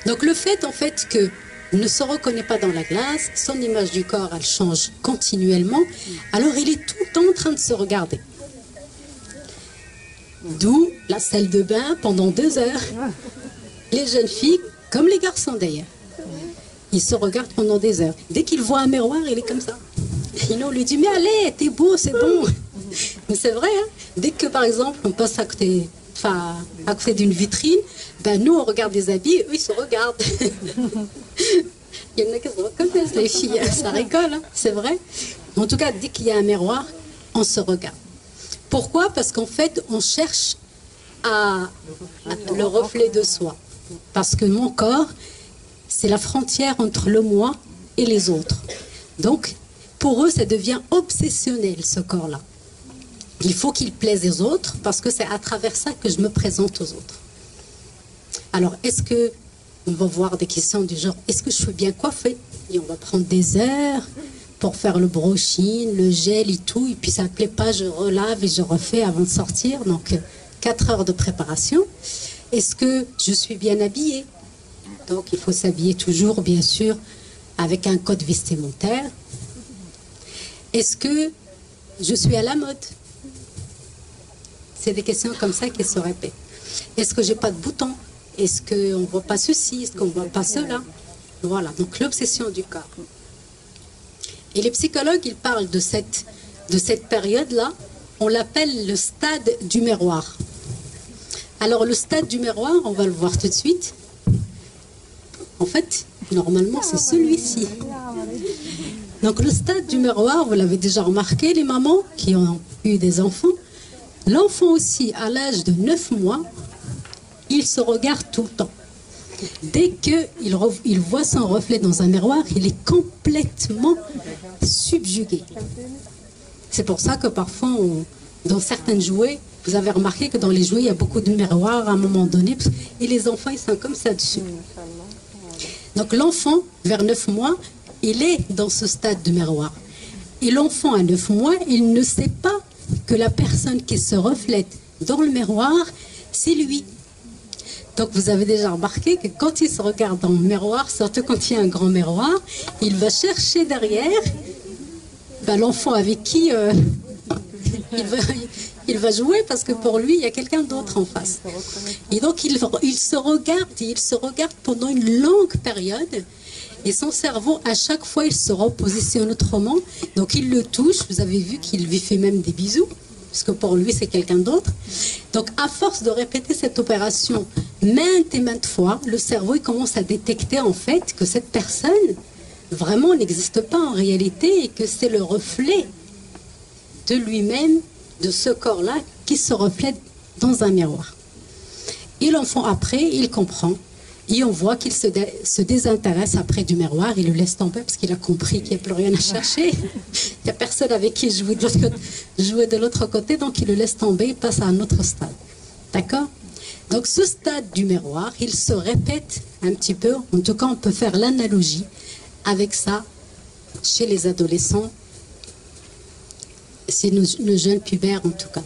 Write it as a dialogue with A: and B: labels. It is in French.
A: Donc le fait en fait que ne se reconnaît pas dans la glace, son image du corps elle change continuellement, alors il est tout le temps en train de se regarder. D'où la salle de bain pendant 2 heures. Les jeunes filles, comme les garçons d'ailleurs, ils se regardent pendant des heures. Dès qu'ils voient un miroir, il est comme ça. Et nous on lui dit mais allez, t'es beau, c'est bon. Mais c'est vrai, hein? Dès que par exemple on passe à côté d'une vitrine, ben nous on regarde des habits, eux ils se regardent. Il y en a qui se reconnaissent, les filles, ça rigole, hein? C'est vrai. En tout cas, dès qu'il y a un miroir, on se regarde. Pourquoi? Parce qu'en fait, on cherche le reflet de soi. Parce que mon corps, c'est la frontière entre le moi et les autres. Donc, pour eux, ça devient obsessionnel, ce corps-là. Il faut qu'il plaise aux autres, parce que c'est à travers ça que je me présente aux autres. Alors, est-ce que on va voir des questions du genre, est-ce que je suis bien coiffée? Et on va prendre des heures pour faire le brushing, le gel et tout, et puis ça ne plaît pas, je relave et je refais avant de sortir, donc 4 heures de préparation. Est-ce que je suis bien habillée? Donc il faut s'habiller toujours, bien sûr, avec un code vestimentaire. Est-ce que je suis à la mode? C'est des questions comme ça qui se répètent. Est-ce que j'ai pas de boutons? Est-ce qu'on ne voit pas ceci? Est-ce qu'on ne voit pas cela? Voilà, donc l'obsession du corps. Et les psychologues, ils parlent de cette période-là, on l'appelle le stade du miroir. Alors le stade du miroir, on va le voir tout de suite. En fait, normalement, c'est celui-ci. Donc le stade du miroir, vous l'avez déjà remarqué, les mamans qui ont eu des enfants. L'enfant aussi, à l'âge de 9 mois, il se regarde tout le temps. Dès qu'il voit son reflet dans un miroir, il est complètement subjugué. C'est pour ça que parfois, dans certains jouets, vous avez remarqué que dans les jouets, il y a beaucoup de miroirs à un moment donné, et les enfants, ils sont comme ça dessus. Donc l'enfant, vers 9 mois, il est dans ce stade de miroir. Et l'enfant à 9 mois, il ne sait pas que la personne qui se reflète dans le miroir, c'est lui. Donc vous avez déjà remarqué que quand il se regarde dans le miroir, surtout quand il y a un grand miroir, il va chercher derrière l'enfant avec qui il va jouer, parce que pour lui, il y a quelqu'un d'autre en face. Et donc il se regarde pendant une longue période. Et son cerveau, à chaque fois, il se repositionne autrement. Donc il le touche, vous avez vu qu'il lui fait même des bisous, parce que pour lui, c'est quelqu'un d'autre. Donc, à force de répéter cette opération maintes et maintes fois, le cerveau il commence à détecter en fait que cette personne vraiment n'existe pas en réalité et que c'est le reflet de lui-même, de ce corps-là, qui se reflète dans un miroir. Et l'enfant, après, il comprend. Et on voit qu'il se désintéresse après du miroir, il le laisse tomber parce qu'il a compris qu'il n'y a plus rien à chercher. Il n'y a personne avec qui jouer de l'autre côté, donc il le laisse tomber, il passe à un autre stade. D'accord? Donc ce stade du miroir, il se répète un petit peu, en tout cas on peut faire l'analogie avec ça chez les adolescents, c'est nos jeunes pubères en tout cas.